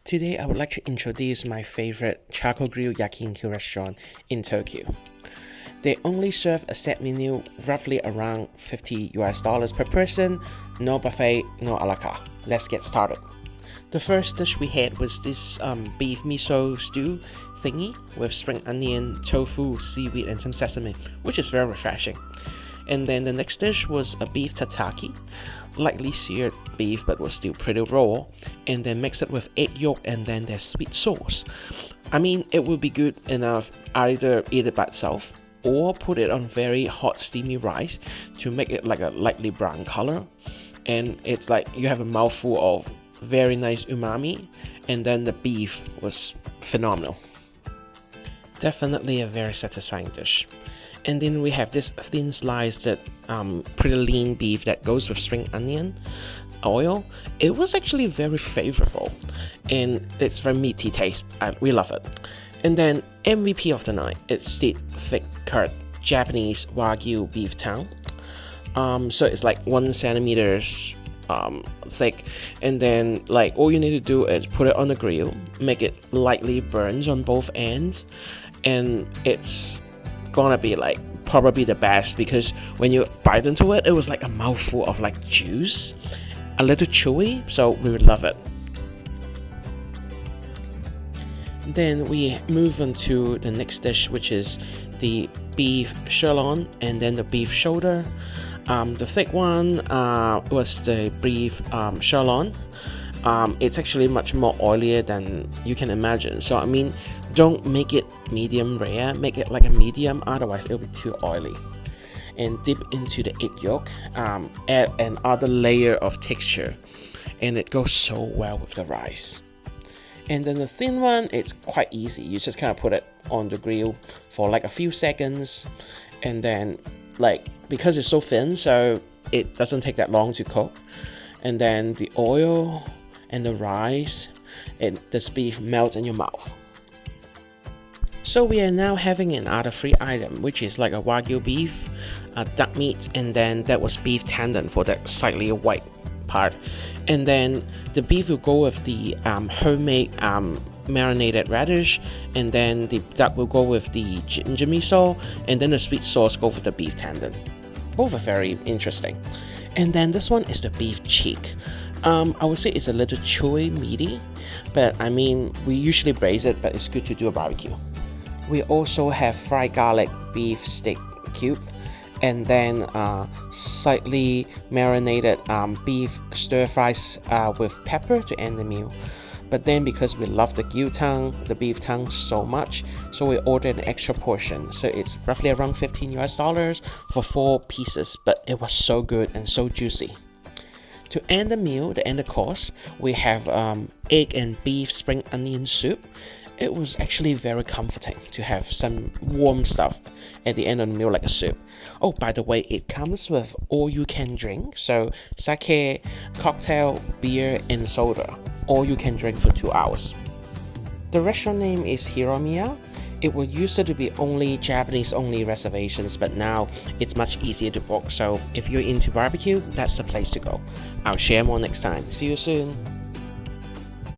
Today I would like to introduce my favorite charcoal grill Yakiniku restaurant in Tokyo. They only serve a set menu roughly around $50 per person, no buffet, no a la carte. Let's get started. The first dish we had was this beef miso stew thingy with spring onion, tofu, seaweed and some sesame, which is very refreshing. And then the next dish was a beef tataki, lightly seared beef but was still pretty raw, and then mix it with egg yolk and then their sweet sauce. I mean, it would be good enough either eat it by itself or put it on very hot steamy rice to make it like a lightly brown color, and it's like you have a mouthful of very nice umami, and then the beef was phenomenal. Definitely a very satisfying dish. And then we have this thin sliced pretty lean beef that goes with spring onion oil. It was actually very favorable and it's very meaty taste. We love it. And then MVP of the night, it's the thick cut Japanese Wagyu beef tongue. So it's like 1 centimeters thick, and then like all you need to do is put it on the grill, make it lightly burns on both ends, and it's gonna be like probably the best because when you bite into it, it was like a mouthful of like juice, a little chewy, so we would love it. Then we move on to the next dish, which is the beef sirloin and then the beef shoulder. The thick one was the beef sirloin. It's actually much more oilier than you can imagine. So I mean, don't make it medium rare, make it like a medium, otherwise it'll be too oily. And dip into the egg yolk, add another layer of texture, and it goes so well with the rice. And then the thin one, it's quite easy. You just kind of put it on the grill for like a few seconds, and then like because it's so thin, so it doesn't take that long to cook. And then the oil and the rice and this beef melts in your mouth. So we are now having another free item, which is like a Wagyu beef, duck meat, and then that was beef tendon for that slightly white part. And then the beef will go with the homemade marinated radish, and then the duck will go with the ginger miso, and then the sweet sauce go with the beef tendon. Both are very interesting. And then this one is the beef cheek. I would say it's a little chewy, meaty, but I mean, we usually braise it, but it's good to do a barbecue. We also have fried garlic beef stick cube, and then slightly marinated beef stir fries with pepper to end the meal. But then because we love the gyutang, the beef tongue so much, so we ordered an extra portion. So it's roughly around $15 for 4 pieces, but it was so good and so juicy. To end the meal, to end the course, we have egg and beef spring onion soup. It was actually very comforting to have some warm stuff at the end of the meal like a soup. Oh, by the way, it comes with all you can drink, so sake, cocktail, beer and soda. All you can drink for 2 hours. The restaurant name is Hiromiya. It used to be only Japanese only reservations, but now it's much easier to book, so if you're into barbecue, that's the place to go. I'll share more next time. See you soon.